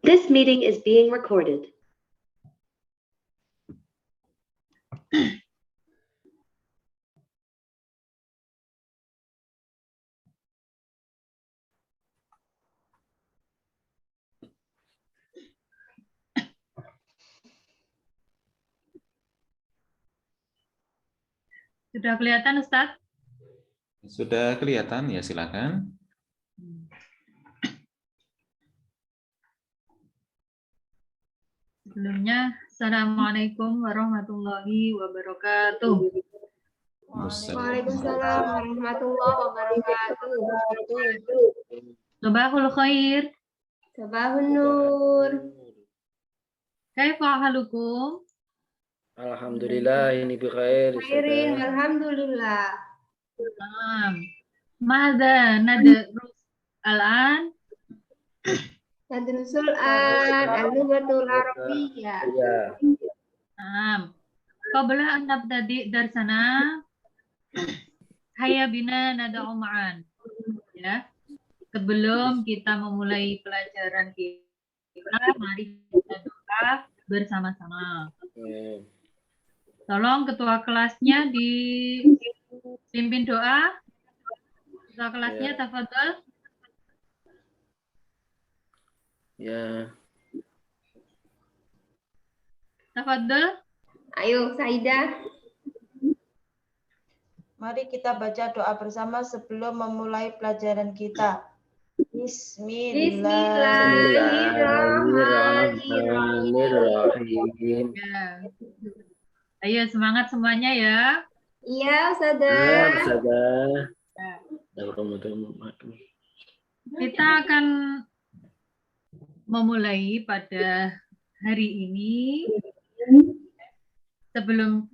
This meeting is being recorded. Sudah kelihatan, Ustadz? Sudah kelihatan, ya silakan. Sebelumnya, Assalamualaikum warahmatullahi wabarakatuh. Waalaikumsalam warahmatullahi wabarakatuh. Sabahul khair. Sabahun nur. Kaifa halukum? Alhamdulillah ini bikhair. Khairin, alhamdulillah. Mada nadrus al-an? Nadrusul al-lughatul arabiyyah. Ya. Qabla an nabtadi darsana hayya bina nad'u ma'an. Ya. Sebelum kita memulai pelajaran kita, mari kita doa bersama-sama. Tolong ketua kelasnya dipimpin doa. Ketua kelasnya tafadhol. Ya. Tafadhol. Ayo, Saidah. Mari kita baca doa bersama sebelum memulai pelajaran kita. Bismillahirrahmanirrahim. Ya. Ayo semangat semuanya ya. Iya, Ustazah. Ya, Ustazah. Kita akan memulai pada hari ini. Sebelum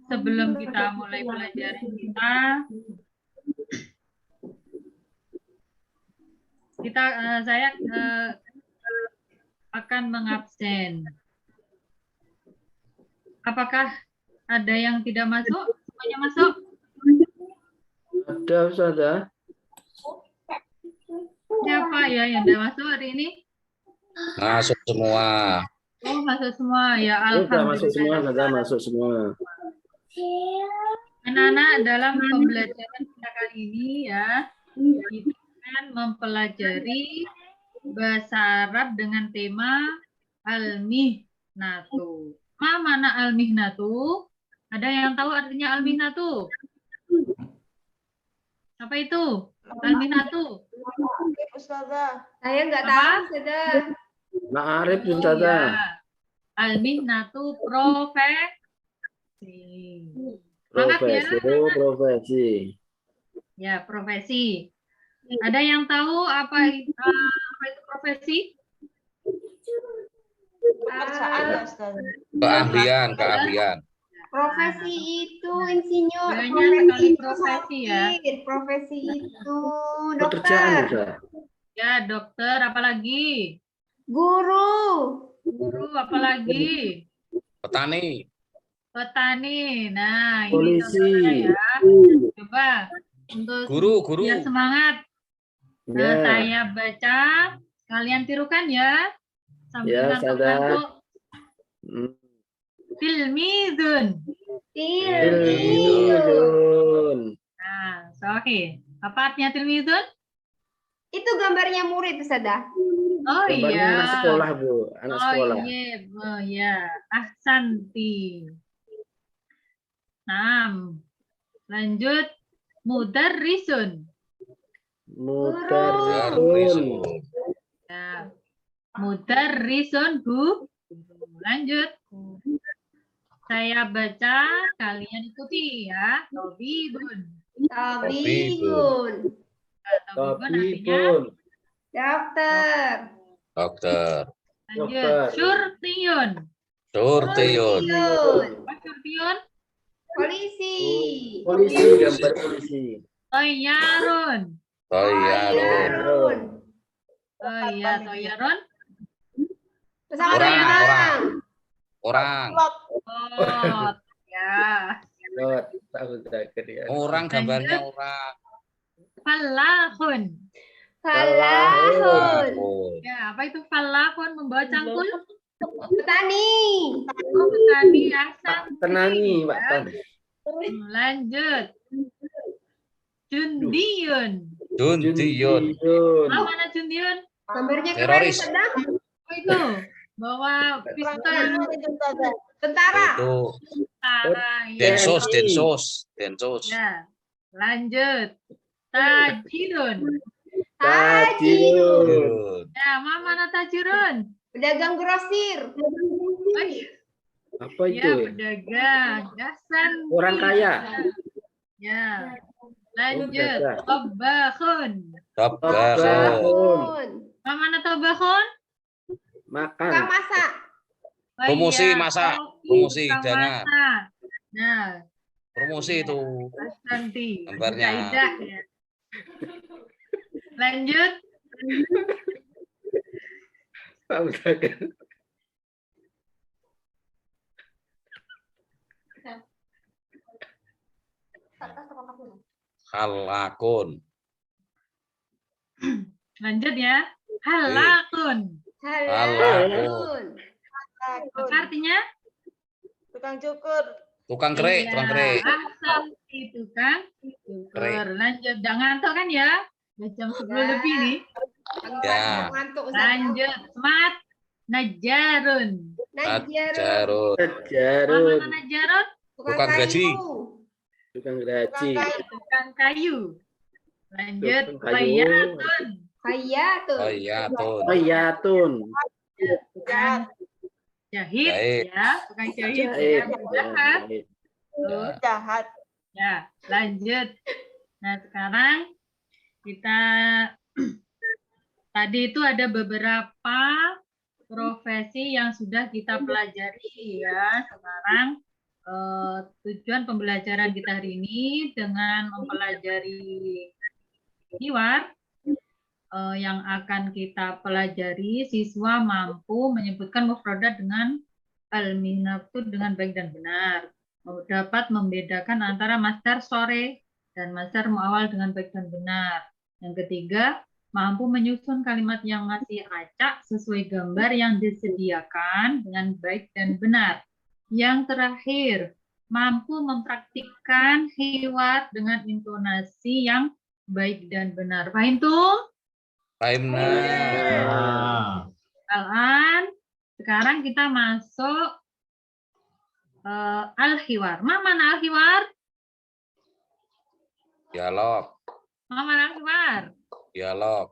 kita mulai pelajaran saya akan mengabsen. Apakah ada yang tidak masuk? Semuanya masuk? Ada, Ustazah. Siapa ya yang tidak masuk hari ini? Masuk semua. Oh, masuk semua ya. Sudah Alhamdulillah. masuk semua, Ustazah, masuk semua. Anak-anak, dalam pembelajaran kita kali ini ya, kita akan mempelajari bahasa Arab dengan tema al-mihnatu. Mana al-mihnatu? Ada yang tahu artinya al-mihnatu? Apa itu? Al-mihnatu? Ustazah. Saya nggak tahu, Ustazah. Ma'arif, Oh, Ustazah. ya. Al-mihnatu profesi. Semangat ya. Profesi. Ya, profesi. Ada yang tahu apa itu profesi? Pekerjaan ya, Ustazah. Keahlian. Profesi itu insinyur. Banyak sekali profesi ya. Profesi itu Pekerjaan, dokter. Ustazah. Ya, dokter, apalagi? Guru. Guru, apalagi? Petani. Petani. Nah, ini Polisi. contohnya ya. Coba untuk Guru. biar semangat. Nah, Ya. saya baca, kalian tirukan ya. Sambil Ya, ngantuk-ngantuk. Hmm. Tilmidun. Tilmidun. Nah, sahih. Apa artinya tilmidun? Itu gambarnya murid, Ustazah. Oh Gambarnya iya. anak sekolah, Bu. Anak sekolah. Oh iya, oh iya. Ahsanti. Nah, lanjut. Mudarrisun. Mudarrisun. Ya. Mudarrisun, Bu. Lanjut. Saya baca, kalian ikuti ya. Tobibun. Tabibun. Tobibun artinya Tabibun. Dokter. Dokter. lanjut. Dokter. Syurtiyun. Surtiyun. Apa syurtiyun? Polisi. Polisi, gambar polisi. Toyarun. Toyarun. Oh iya, toyarun. Pesawat Orang. terbang. Orang. Oh, ya. Oh, tahu takdir ya. Orang gambarnya orang. Falahun. Falahun. Ya, apa itu falahun? Membawa cangkul? Petani. Oh, petani asam. Tenani, Pak Tan. Lanjut. Jundiun. Juntiun. Oh, mana Jundiun? Gambarnya keren, Teroris. Ustazah. Oh, itu. Bawa pistol. Tentara. Itu Tentara. Ya. Densus. Ya. Lanjut. Tajirun. Tajirun. Juntiun. Ya, mana tajirun? Pedagang grosir. Oh, Apa ya, itu? pedagang. Gasan. Orang kaya. Ya. Lanjut. pedagang. Tobahun. Tabahun. Tahun. Mana tobahun? Makan. Tukang masak. Oh, Promosi iya, masak. kopi, Promosi tukang hidangan. masak. Nah, Promosi itu. nanti Gambarnya. Zaidah, ya. Lanjut. Pak Ustaz. Halakun. Lanjut ya. Halakun. Halakun. Apa artinya? Tukang cukur. Tukang kerik. Ahsanti, tukang cukur. Lanjut. Jangan ngantuk kan ya? Udah jam 10 lebih nih. Ya. Ngantuk, Ustazah. Lanjut. Semangat. Najarun. Jarut. Jarut. Mana najarun? Tukang gaji. Tukang gaji. Tukang kayu. Lanjut. Tukang kayu. Bayatun. Hayatun. Oyatun. Ayatun. Tukang jahit. Jahit. Ya. Tukang jahit. Jahit. Ya. Jahat. Tuh. Jahat. Ya, lanjut. Nah, sekarang kita tadi itu ada beberapa profesi yang sudah kita pelajari ya. Sekarang tujuan pembelajaran kita hari ini dengan mempelajari hiwar yang akan kita pelajari, siswa mampu menyebutkan mufradat dengan al-minatu dengan baik dan benar. Dapat membedakan antara masdar sore dan masdar muawal dengan baik dan benar. Yang ketiga, mampu menyusun kalimat yang masih acak sesuai gambar yang disediakan dengan baik dan benar. Yang terakhir, mampu mempraktikkan hiwar dengan intonasi yang baik dan benar. Paham tuh? Fahimna. Alan, sekarang kita masuk al-hiwar. Mana al-hiwar? Dialog. Mana al-hiwar? Dialog.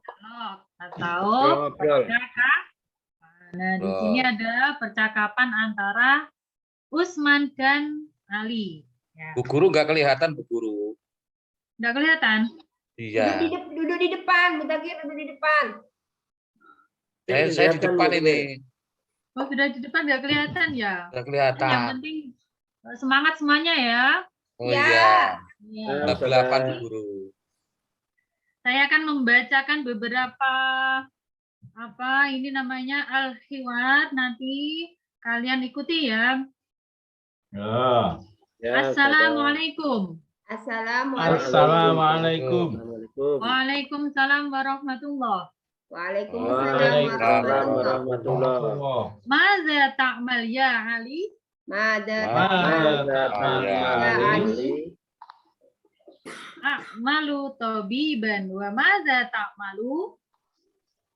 Atau Ngobrol. percakapan. Nah, di sini ada percakapan antara Usman dan Ali. Ya. Bu Guru nggak kelihatan, Bu Guru. Nggak kelihatan? Iya. Duduk di depan. Mutakir duduk di depan. Saya di depan ini. Oh, sudah di depan nggak kelihatan ya? Nggak Yang kelihatan. penting semangat semuanya ya. Oh Ya. iya. Ya. Ada 8, Bu Guru. Saya akan membacakan beberapa ini namanya al-hiwar. Nanti kalian ikuti ya. Ya, Assalamualaikum. Assalamualaikum. Waalaikumsalam warahmatullahi. Waalaikumsalam warahmatullahi. Maza ta'mal ya Ali? Mada. A'malu tabiban wa maza ta'malu?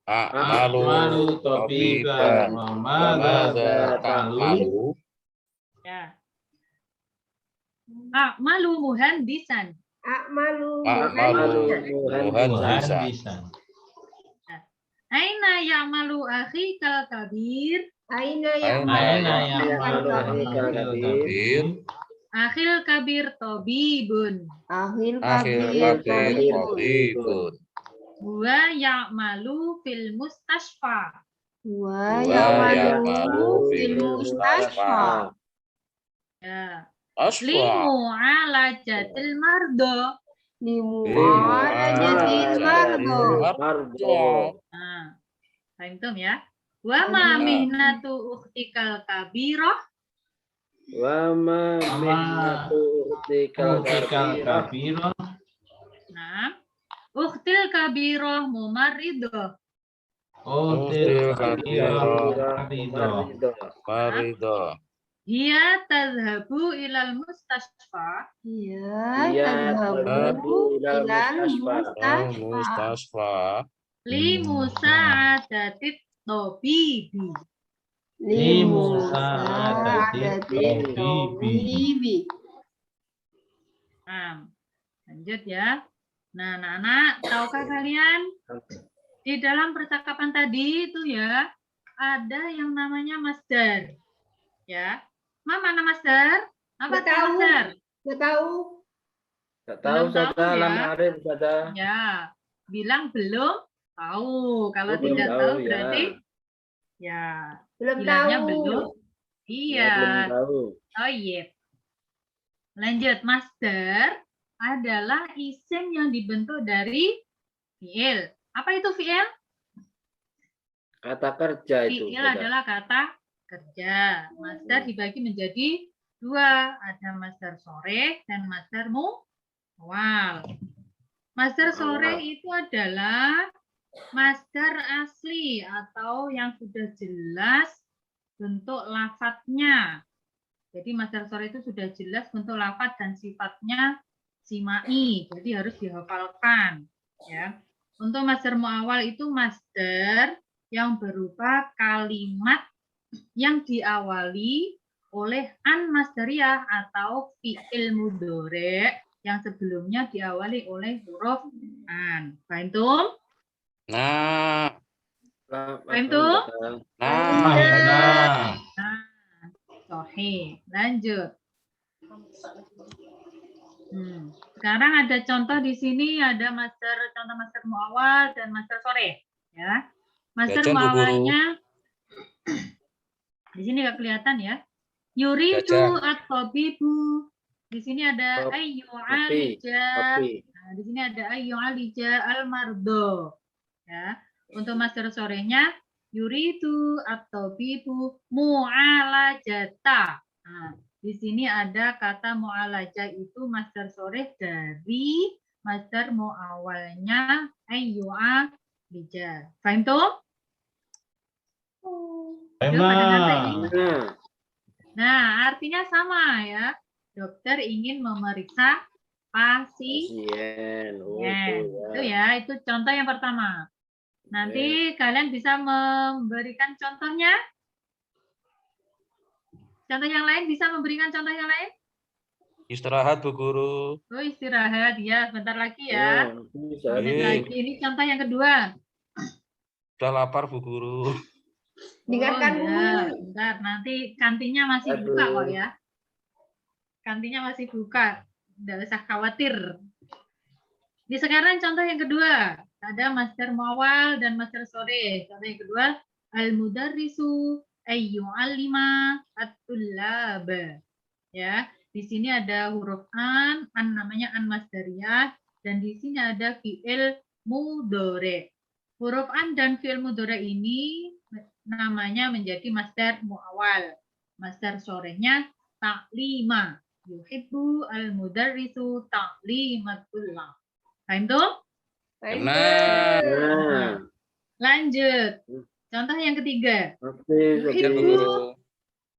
A'malu tabiban wa madza ta'malu? Ya. A'malu muhandisan. A'malu. Muhandisan. Aina ya'malu akhi kal kabir? Aina Ya'malu kabir. Akhil kabir tabibun. Akhil Akhir kabir tabibun. Wa ya'malu fil mustashfa. Wa ya'malu fil mustasfa. Ya. Asfa. Limu'alajatil mardo. Limu'alajatil mardo. Nah, paham ya? Wa ma mihnatu ukhtikal kabirah. Wa ma mihnatu ukhtikal kabirah. Nah, Ukhtil kabirah mumarridah. Ukhtil kabirah maridah. Hiya tadhhabu ilal mustashfa Iya, Iya, tadhabu ilal Al mustasfa. mustasfa. li musa'adatit tabibi. Limusa'adatit tabibi. Nah, lanjut ya. Nah, anak-anak, tahukah kalian di dalam percakapan tadi itu ya ada yang namanya masdar. Ya. Mana masdar? Apa Nggak itu tahu. masdar? Nggak tahu. Nggak tahu Belum tahu, Ustazah, ya. lam arif Ustazah. Ya, bilang belum tahu. Kalau Oh, belum tidak tahu, tahu ya. berarti ya Belum bilangnya tahu. belum. Ya, belum Iya. tahu. Oh iya. Lanjut, masdar adalah isim yang dibentuk dari fiil. Apa itu fiil? Kata kerja itu. Fiil Ustazah. adalah kata kerja. Masdar dibagi menjadi dua. Ada masdar sore dan masdar mu'awwal. Masdar sore Mu'awwal. itu adalah masdar asli atau yang sudah jelas bentuk lafadznya. Jadi masdar sore itu sudah jelas bentuk lafadz dan sifatnya simai. Jadi harus dihafalkan. Ya. Untuk masdar mu'awwal itu masdar yang berupa kalimat yang diawali oleh an masdariyah atau fi'il mudhari yang sebelumnya diawali oleh huruf an. Paham tuh? Nah, Paham tuh? nah. Sahih. Lanjut. Sekarang ada contoh di sini, ada contoh masdar mu'awwal dan masdar sore. Ya. Masdar Jajan, Bu Guru. mu'awwalnya di sini nggak kelihatan ya. Yuridu Jajan. at-tabibu. Di sini ada Kopi. ayyu'alija. Kopi. Nah, di sini ada ayyu'alija al-mardo. Ya. Untuk masdar sorenya yuridu at-tabibu mu'alajata. Nah, di sini ada kata mu'alaja itu masdar sore dari masdar mu'awalnya ayyu'alija. Paham tuh? Yuk, pada ngerti? Nah, Nah, artinya sama ya. Dokter ingin memeriksa pasien. pasien. Oh, Itu ya, itu contoh yang pertama. Nanti kalian bisa memberikan contohnya. Contoh yang lain, bisa memberikan contoh yang lain? Istirahat, Bu Guru. Oh, istirahat ya, bentar lagi ya. Bisa. Menit lagi. Ini contoh yang kedua. Sudah lapar, Bu Guru. Dengarkan Oh, dulu. ya. Bentar, nanti kantinnya masih buka Aduh. kok ya. Kantinnya masih buka. Tidak usah khawatir. Di sekarang contoh yang kedua. Ada masdar mu'awwal dan masdar sore. Contoh yang kedua, al-mudarrisu ayyu'allima at-tullab. Ya, di sini ada huruf an namanya an masdariyah, dan di sini ada fi'il mudhari. Huruf an dan fi'il mudhari ini namanya menjadi masdar mu'awwal. Masdar sorenya ta'lima. Yuhibbu al-mudarrisu ta'limatullah. Paham tuh? Benar. Nah, Lanjut. Contoh yang ketiga. oke, Jajan, Bu oke. Guru.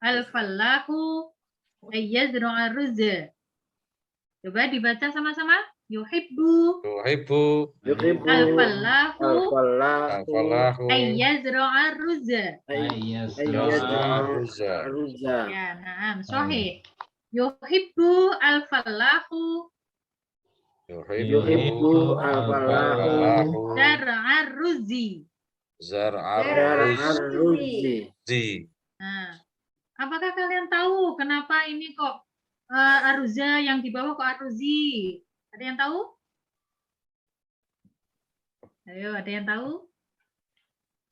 Al-fallahu ayyazru'a ruzza. Coba dibaca sama-sama. Yuhibbu Yuhibbu. Yuhibbu al-fallahu al-falahu Al-falahu. ayyazru'a ruzza. Aruzza. Aruzza. Ya, na'am, sahih. Yuhibbu al-fallahu Yuhibbu al-falahu zar'a ruzzi. Zar'aruzzi. Aruzzi. Nah, apakah kalian tahu kenapa ini kok aruzza yang di bawah kok aruzzi? Ada yang tahu? Ayo, ada yang tahu?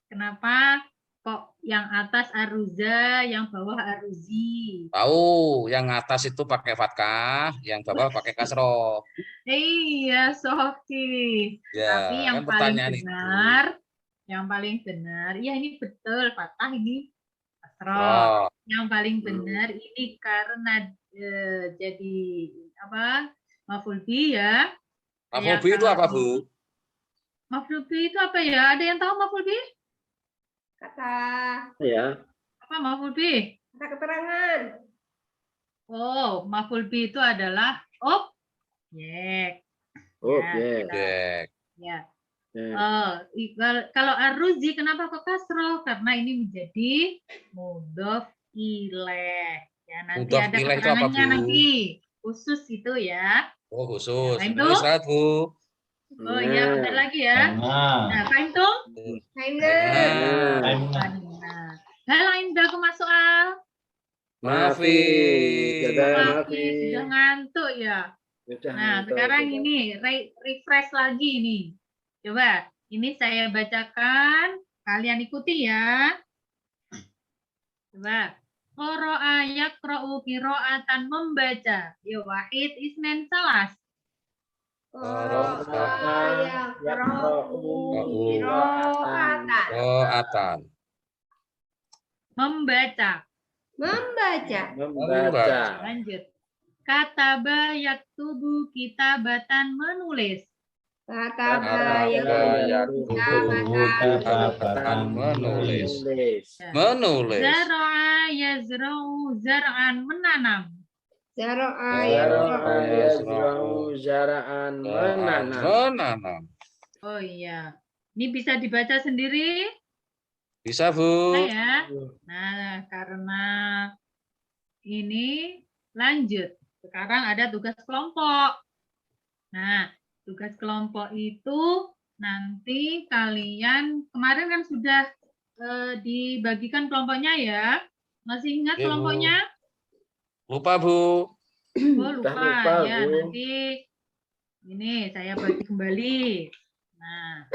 Kenapa kok yang atas aruzza, yang bawah aruzzi? Tahu, yang atas itu pakai fathah, yang bawah pakai kasroh. Iya, Sofi. Ya, Tapi yang kan paling pertanyaan itu. benar, ya ini betul, Fatah ini kasroh. Oh, Yang paling benar ini karena jadi apa? Maf'ul bi ya. Maf'ul bi itu apa, Bu? Maf'ul bih itu apa ya? Ada yang tahu maf'ul bih? Kata Ya. Apa maf'ul bih? kata keterangan. Oh, maf'ul bih itu adalah objek. Objek. Objek. Ya. Ya. Kalau ar-ruzi kenapa kok kasroh? Karena ini menjadi mudhof ilaih. Ya, nanti Mudhof ada ilaih itu apa, keterangannya Bu? nanti. Khusus itu ya. Oh, khusus. Nah, itu? Benar istirahat, Bu. Oh iya, bentar lagi ya. Nah, fahim tuh? Nah, Nah, hal Indah ke mas soal. Maafi. Dadah, maafi. Sudah ngantuk ya. Sudah Nah, ngantuk, sekarang sudah. ini refresh lagi nih. Coba, ini saya bacakan, kalian ikuti ya. Coba. Qara'a yaqra'u qira'atan membaca. Ya wahid isnen salas. Qira'atan. Membaca. membaca. Membaca. Lanjut. Kataba yaktubu kitabatan menulis. Kata Kitabatan menulis. Menulis. Zara'a yazra'u zar'an menanam. Yazra'u zara'an menanam. Menanam. Oh iya. Ini bisa dibaca sendiri Bisa, Bu. ya. Nah, karena ini lanjut. Sekarang ada tugas kelompok. Nah, tugas kelompok itu nanti kalian kemarin kan sudah dibagikan kelompoknya ya. Masih ingat Iya, Bu. kelompoknya? Lupa, Bu. Oh, Udah lupa lupa, ya. Bu. Nanti ini saya bagi kembali. Nah,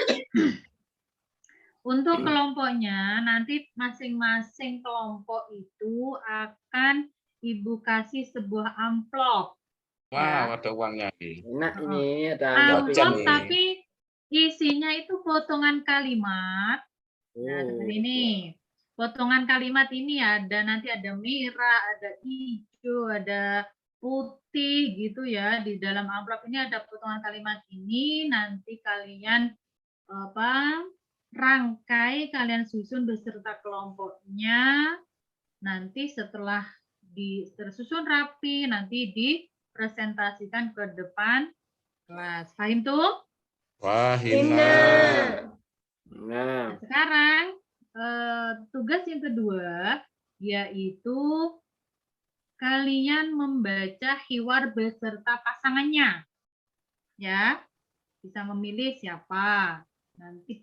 untuk kelompoknya nanti masing-masing kelompok itu akan Ibu kasih sebuah amplop. Wow, ada uangnya nih. Enak ini ada Amplop. Amplop nih. tapi isinya itu potongan kalimat. Nah, seperti ini. Potongan kalimat ini ada nanti ada merah, ada hijau, ada putih gitu ya. Di dalam amplop ini ada potongan kalimat ini. Nanti kalian rangkai, kalian susun beserta kelompoknya. Nanti setelah tersusun rapi, nanti dipresentasikan ke depan kelas. Paham tuh? Wah, Hina. Nah, Sekarang tugas yang kedua yaitu kalian membaca hiwar beserta pasangannya. Ya, bisa memilih siapa. Nanti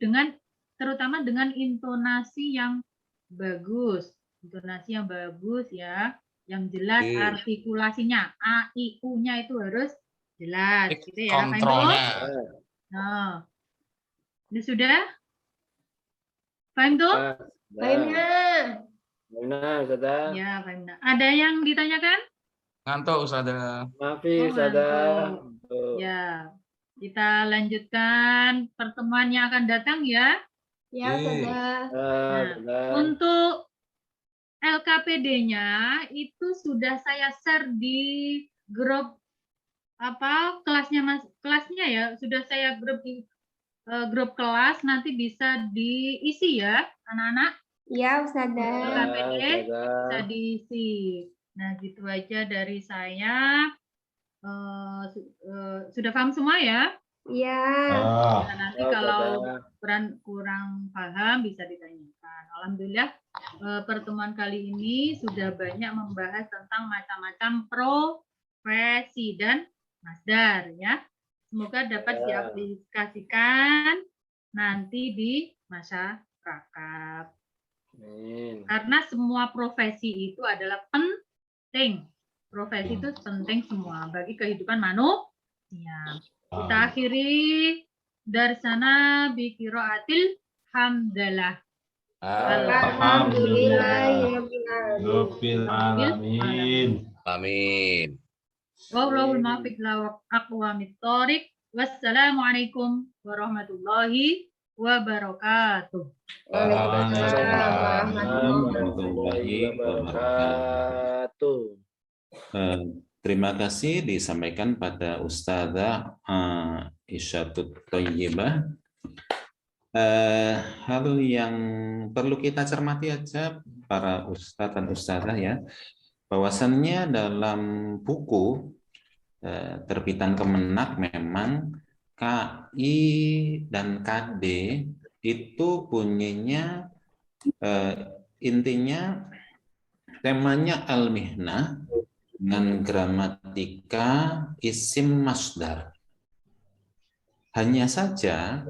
terutama dengan intonasi yang bagus. Intonasi yang bagus ya, yang jelas Oke. artikulasinya. A, I, U-nya itu harus jelas. Ini Gitu ya, Pak Ibu? kontrolnya. Nah, ini sudah? Paham tuh? Nah, sudah. Ya, paham. Ada yang ditanyakan? Ngantuk, Ustazah. Maafi, Oh, sudah. Ya, kita lanjutkan pertemuan yang akan datang ya. Ya, sudah. Untuk LKPD-nya itu sudah saya share di grup kelasnya ya, sudah saya grup kelas, nanti bisa diisi ya anak-anak. Ya, Ustazah. LKPD bisa diisi. Nah, gitu aja dari saya. Sudah paham semua ya? Ya. Nah, nanti kalau kurang paham bisa ditanyakan. Alhamdulillah pertemuan kali ini sudah banyak membahas tentang macam-macam profesi dan masdar ya. Semoga dapat diaplikasikan nanti di masyarakat. Karena semua profesi itu adalah penting. Profesi itu penting semua bagi kehidupan manusia. Kita akhiri dari sana bi qiraatil hamdalah. Alhamdulillahirabbil Alamin. Amin. Wallahul muwaffiq ila aqwamit thoriq. Wassalamualaikum warahmatullahi wabarakatuh. Waalaikumsalam warahmatullahi wabarakatuh. Terima kasih disampaikan pada Ustazah Isyatut Thayyibah Hal yang perlu kita cermati aja para ustadz dan ustadzah ya, bahwasannya dalam buku terbitan Kemenak memang KI dan KD itu bunyinya intinya temanya al-mihnah dengan gramatika isim masdar. Hanya saja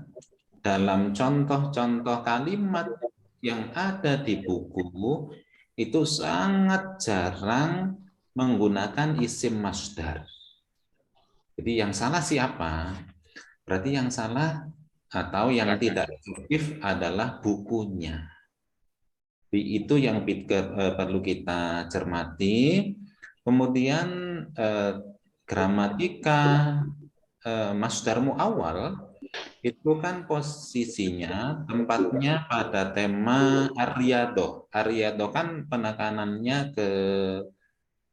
dalam contoh-contoh kalimat yang ada di buku itu sangat jarang menggunakan isim masdar. Jadi yang salah siapa? Berarti yang salah atau yang tidak efektif adalah bukunya. Itu yang perlu kita cermati. Kemudian gramatika masdarmu awal itu kan posisinya tempatnya pada tema aryado. Aryado kan penekanannya ke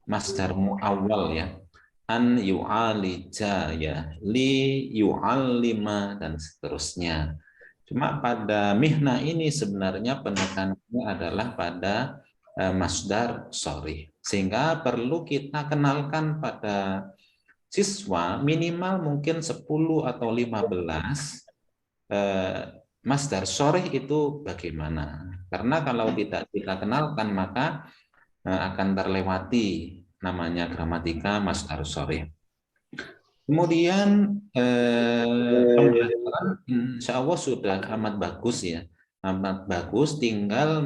masdarmu awal ya. An yu'alija ya, li yu'allima dan seterusnya. Cuma pada mihna ini sebenarnya penekanannya adalah pada masdar sorry. Sehingga perlu kita kenalkan pada siswa minimal mungkin 10 atau 15 masdar sorry itu bagaimana. Karena kalau tidak kita kenalkan maka akan terlewati namanya gramatika masdar sorry. Kemudian pembelajaran insya Allah sudah amat bagus ya, amat bagus. Tinggal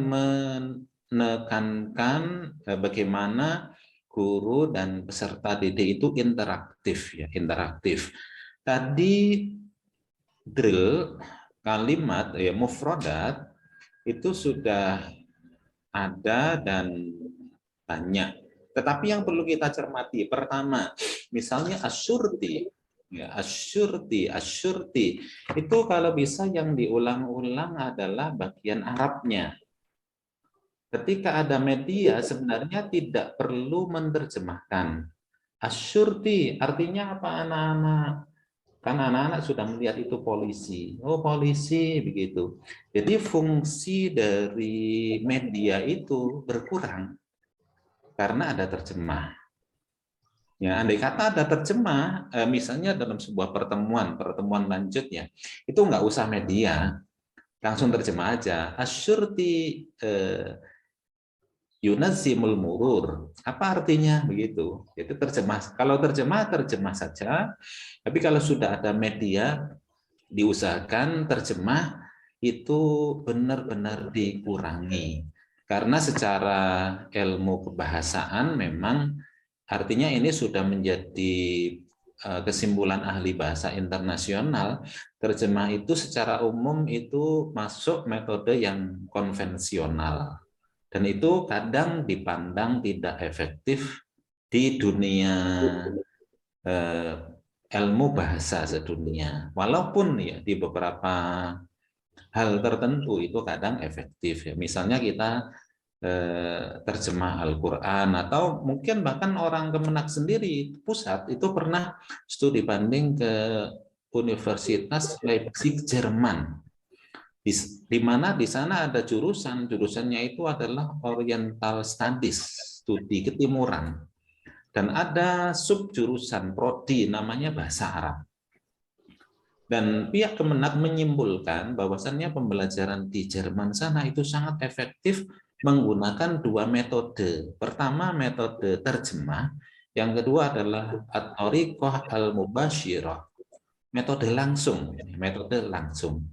menekankan bagaimana guru dan peserta didik itu interaktif ya, interaktif. Tadi drill kalimat ya mufrodat itu sudah ada dan banyak. Tetapi yang perlu kita cermati, pertama, misalnya asyurti, ya, asyurti, itu kalau bisa yang diulang-ulang adalah bagian Arabnya. Ketika ada media, sebenarnya tidak perlu menerjemahkan. Asyurti, artinya apa anak-anak? Kan anak-anak sudah melihat itu polisi. Oh, polisi, begitu. Jadi fungsi dari media itu berkurang. Karena ada terjemah. Ya, andai kata ada terjemah, misalnya dalam sebuah pertemuan lanjutnya, itu nggak usah media, langsung terjemah aja. Asyurti yunazimul murur. Apa artinya begitu? Itu terjemah. Kalau terjemah saja. Tapi kalau sudah ada media, diusahakan terjemah itu benar-benar dikurangi. Karena secara ilmu kebahasaan memang artinya ini sudah menjadi kesimpulan ahli bahasa internasional, terjemah itu secara umum itu masuk metode yang konvensional. Dan itu kadang dipandang tidak efektif di dunia ilmu bahasa sedunia. Walaupun ya di beberapa hal tertentu itu kadang efektif ya. Misalnya kita terjemah Al-Quran atau mungkin bahkan orang Kemenak sendiri pusat itu pernah studi banding ke Universitas Leipzig Jerman, di mana di sana ada jurusannya itu adalah Oriental Studies, studi ketimuran, dan ada subjurusan prodi namanya bahasa Arab. Dan pihak Kemenak menyimpulkan bahwasannya pembelajaran di Jerman sana itu sangat efektif menggunakan dua metode. Pertama metode terjemah, yang kedua adalah at-thariqah al-mubasyirah, metode langsung.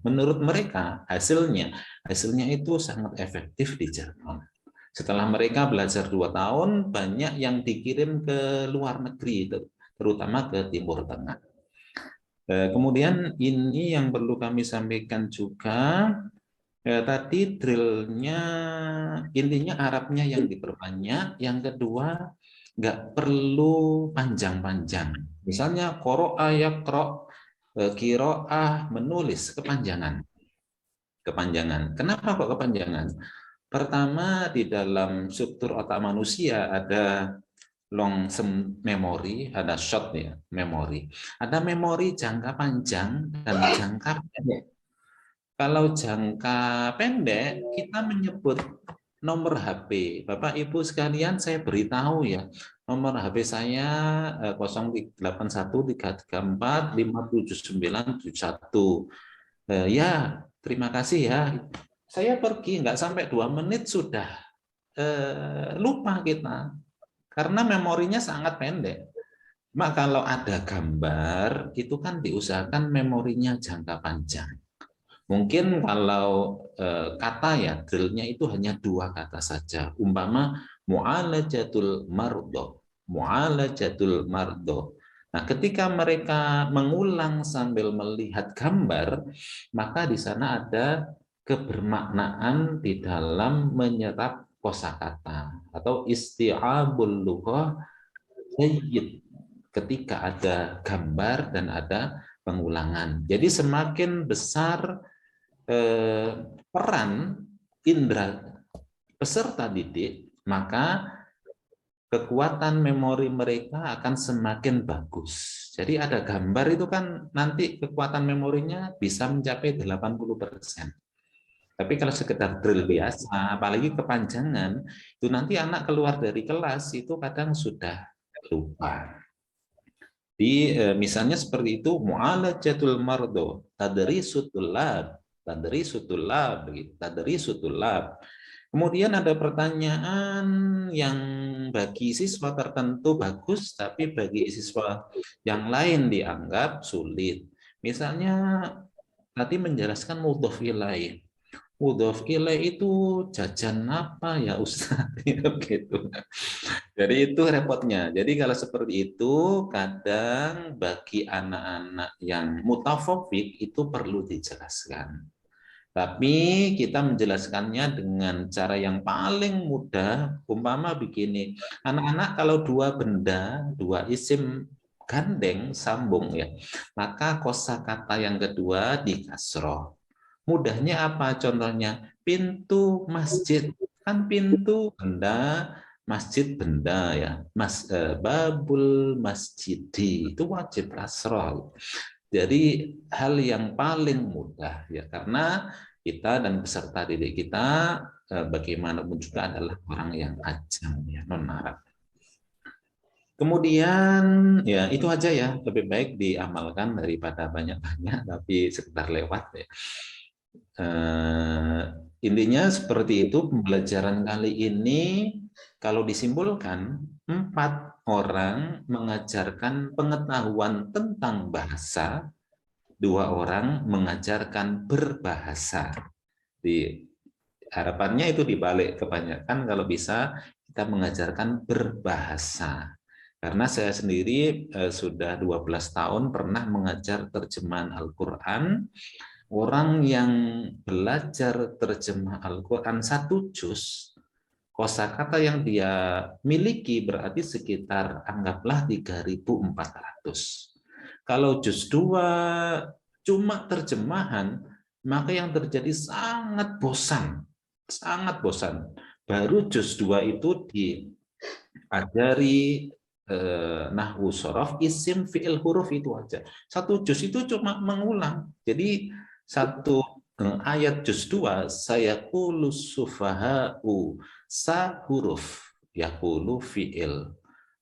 Menurut mereka hasilnya itu sangat efektif di Jerman. Setelah mereka belajar 2 tahun, banyak yang dikirim ke luar negeri, terutama ke Timur Tengah. Kemudian ini yang perlu kami sampaikan juga. Tadi drillnya intinya Arabnya yang diperbanyak. Yang kedua nggak perlu panjang-panjang. Misalnya qara'a yaqra, qiraah menulis kepanjangan. Kenapa kok kepanjangan? Pertama di dalam struktur otak manusia ada long memory, ada short ya memory. Ada memori jangka panjang dan jangka pendek. Kalau jangka pendek, kita menyebut nomor HP. Bapak Ibu sekalian, saya beritahu ya, nomor HP saya 0813345791. Ya, terima kasih ya. Saya pergi, nggak sampai 2 menit sudah lupa kita. Karena memorinya sangat pendek. Maka kalau ada gambar, itu kan diusahakan memorinya jangka panjang. Mungkin kalau kata ya, drillnya itu hanya 2 kata saja. Umpama mu'alajatul mardo. Mu'alajatul mardo. Nah, ketika mereka mengulang sambil melihat gambar, maka di sana ada kebermaknaan di dalam menyerap kosakata atau isti'abul lughah jayyid. Ketika ada gambar dan ada pengulangan. Jadi semakin besar peran indera peserta didik, maka kekuatan memori mereka akan semakin bagus. Jadi ada gambar itu kan nanti kekuatan memorinya bisa mencapai 80%. Tapi kalau sekedar drill biasa, apalagi kepanjangan, itu nanti anak keluar dari kelas itu kadang sudah lupa. Misalnya seperti itu, mu'alajatul mardo, tadrisutul lab, tadrisutul lab. Kemudian ada pertanyaan yang bagi siswa tertentu bagus, tapi bagi siswa yang lain dianggap sulit. Misalnya tadi menjelaskan mudhof ilaih. Mudhof ilaih itu jajan apa ya Ustaz? Gitu. Jadi itu repotnya. Jadi kalau seperti itu, kadang bagi anak-anak yang mutafofik itu perlu dijelaskan. Tapi kita menjelaskannya dengan cara yang paling mudah. Umpama begini, anak-anak kalau 2 benda, 2 isim gandeng sambung ya, maka kosakata yang kedua di kasroh. Mudahnya apa contohnya? Pintu masjid, kan pintu benda, masjid benda ya. Babul masjidi itu wajib kasroh. Jadi hal yang paling mudah ya, karena kita dan peserta didik kita bagaimanapun juga adalah orang yang ajam ya, non Arab. Kemudian ya itu aja ya, lebih baik diamalkan daripada banyak-banyak tapi sekedar lewat ya. Intinya seperti itu. Pembelajaran kali ini kalau disimpulkan, 4 orang mengajarkan pengetahuan tentang bahasa, 2 orang mengajarkan berbahasa. Harapannya itu dibalik, kebanyakan kalau bisa kita mengajarkan berbahasa. Karena saya sendiri sudah 12 tahun pernah mengajar terjemahan Al-Quran. Orang yang belajar terjemah Al-Quran 1 juz, kosakata yang dia miliki berarti sekitar anggaplah 3.400. Kalau juz 2 cuma terjemahan, maka yang terjadi sangat bosan. Sangat bosan. Baru juz 2 itu diajari nahwu sorof, isim, fi'il, huruf itu aja. 1 juz itu cuma mengulang. Jadi 1 ayat juz 2, sayaqulu sufaha'u, sa huruf, yaqulu fi'il,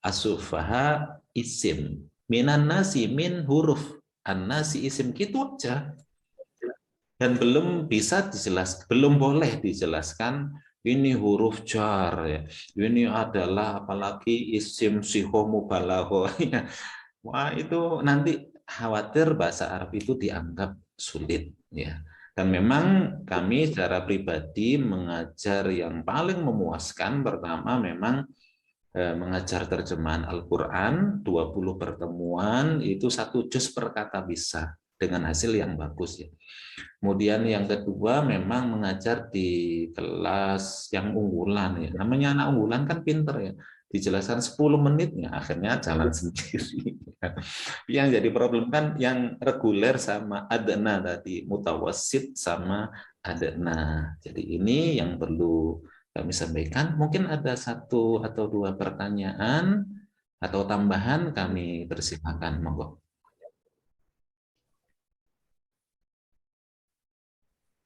asufaha isim, minan nasi min huruf, an-nasi isim, gitu aja. Dan belum bisa dijelaskan, belum boleh dijelaskan ini huruf jar ya. Ini adalah apalagi isim siho mubalaghah ya. Wah, itu nanti khawatir bahasa Arab itu dianggap sulit ya. Dan memang kami secara pribadi mengajar yang paling memuaskan, pertama memang mengajar terjemahan Al-Quran, 20 pertemuan, itu 1 juz per kata bisa, dengan hasil yang bagus ya. Kemudian yang kedua memang mengajar di kelas yang unggulan ya. Namanya anak unggulan kan pinter ya. Dijelaskan 10 menitnya akhirnya jalan sendiri. Yang jadi problem kan yang reguler sama adna tadi, mutawassit sama adna. Jadi ini yang perlu kami sampaikan. Mungkin ada 1 atau 2 pertanyaan atau tambahan, kami persilakan, monggo.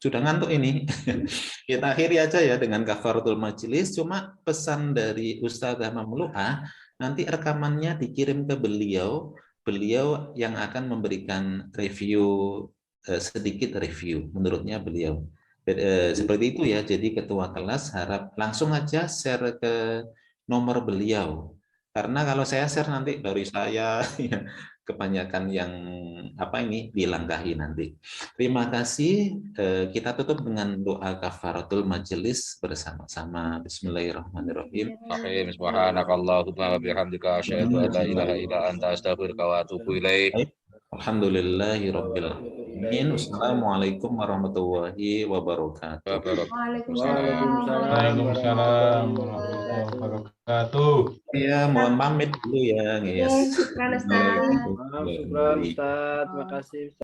sudah ngantuk ini. Kita akhiri aja ya dengan kafaratul majelis. Cuma pesan dari Ustazah Mamluah, nanti rekamannya dikirim ke beliau. Beliau yang akan memberikan review, sedikit review menurutnya beliau. Seperti itu ya. Jadi ketua kelas harap langsung aja share ke nomor beliau. Karena kalau saya share nanti dari saya ya, kebanyakan yang dilangkahi nanti. Terima kasih. Kita tutup dengan doa kafaratul majelis bersama-sama. Bismillahirrahmanirrahim. Subhanakallahumma wa bihamdika asyhadu an la ilaha illa anta astaghfiruka wa atubu ilaik. Alhamdulillahirabbil alamin. Assalamualaikum warahmatullahi wabarakatuh. Waalaikumsalam warahmatullahi wabarakatuh. Ya, mohon pamit dulu ya, Oke, guys. syukran Ustaz. Maaf, syukran Ustaz. Terima kasih.